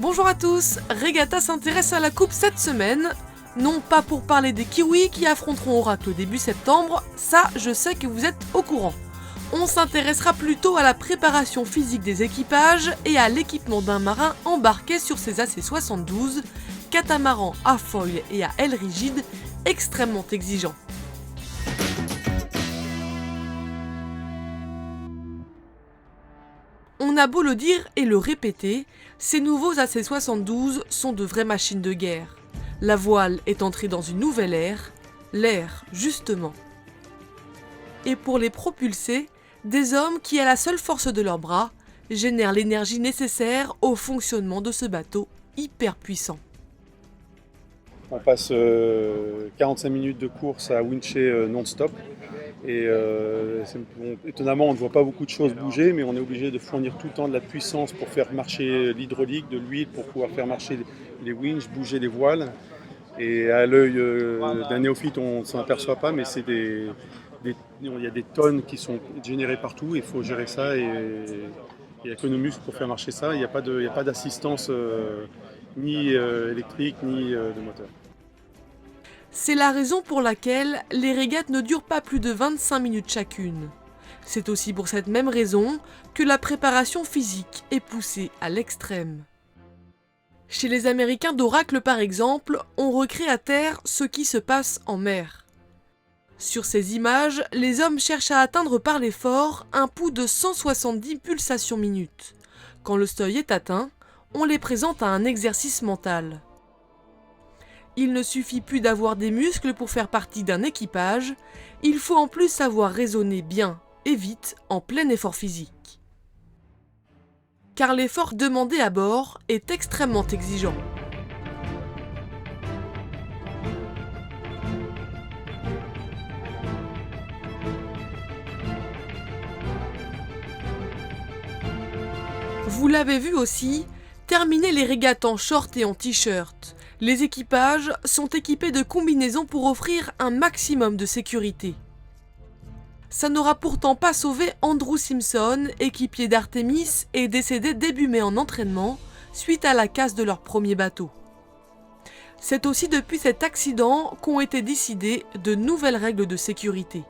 Bonjour à tous, Regatta s'intéresse à la coupe cette semaine. Non pas pour parler des Kiwis qui affronteront Oracle début septembre, ça je sais que vous êtes au courant. On s'intéressera plutôt à la préparation physique des équipages et à l'équipement d'un marin embarqué sur ces AC-72, catamarans à foil et à aile rigide extrêmement exigeants. On a beau le dire et le répéter, ces nouveaux AC-72 sont de vraies machines de guerre. La voile est entrée dans une nouvelle ère, l'ère justement. Et pour les propulser, des hommes qui, à la seule force de leurs bras, génèrent l'énergie nécessaire au fonctionnement de ce bateau hyper puissant. On passe 45 minutes de course à wincher non-stop et étonnamment on ne voit pas beaucoup de choses bouger, mais on est obligé de fournir tout le temps de la puissance pour faire marcher l'hydraulique, de l'huile pour pouvoir faire marcher les winches, bouger les voiles. Et à l'œil d'un néophyte on ne s'en aperçoit pas, mais il y a des tonnes qui sont générées partout, il faut gérer ça et il n'y a que nos muscles pour faire marcher ça, il n'y a pas d'assistance ni électrique ni de moteur. C'est la raison pour laquelle les régates ne durent pas plus de 25 minutes chacune. C'est aussi pour cette même raison que la préparation physique est poussée à l'extrême. Chez les Américains d'Oracle par exemple, on recrée à terre ce qui se passe en mer. Sur ces images, les hommes cherchent à atteindre par l'effort un pouls de 170 pulsations minutes. Quand le seuil est atteint, on les présente à un exercice mental. Il ne suffit plus d'avoir des muscles pour faire partie d'un équipage, il faut en plus savoir raisonner bien et vite en plein effort physique. Car l'effort demandé à bord est extrêmement exigeant. Vous l'avez vu aussi, terminer les régates en short et en t-shirt. Les équipages sont équipés de combinaisons pour offrir un maximum de sécurité. Ça n'aura pourtant pas sauvé Andrew Simpson, équipier d'Artemis et décédé début mai en entraînement suite à la casse de leur premier bateau. C'est aussi depuis cet accident qu'ont été décidées de nouvelles règles de sécurité.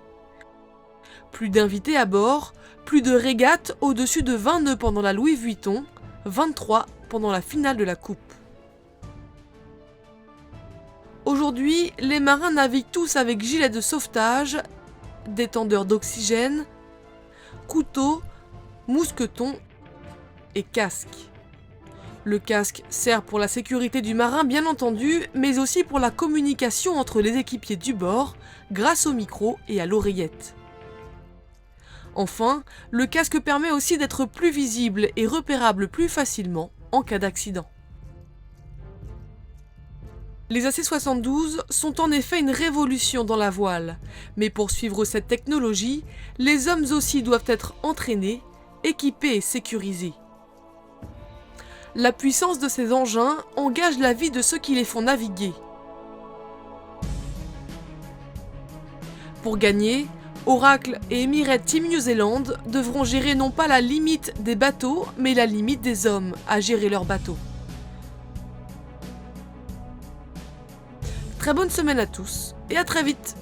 Plus d'invités à bord, plus de régates au-dessus de 20 nœuds pendant la Louis Vuitton, 23 pendant la finale de la Coupe. Aujourd'hui, les marins naviguent tous avec gilets de sauvetage, détendeurs d'oxygène, couteaux, mousquetons et casques. Le casque sert pour la sécurité du marin bien entendu, mais aussi pour la communication entre les équipiers du bord, grâce au micro et à l'oreillette. Enfin, le casque permet aussi d'être plus visible et repérable plus facilement en cas d'accident. Les AC-72 sont en effet une révolution dans la voile, mais pour suivre cette technologie, les hommes aussi doivent être entraînés, équipés et sécurisés. La puissance de ces engins engage la vie de ceux qui les font naviguer. Pour gagner, Oracle et Emirates Team New Zealand devront gérer non pas la limite des bateaux, mais la limite des hommes à gérer leurs bateaux. Très bonne semaine à tous et à très vite!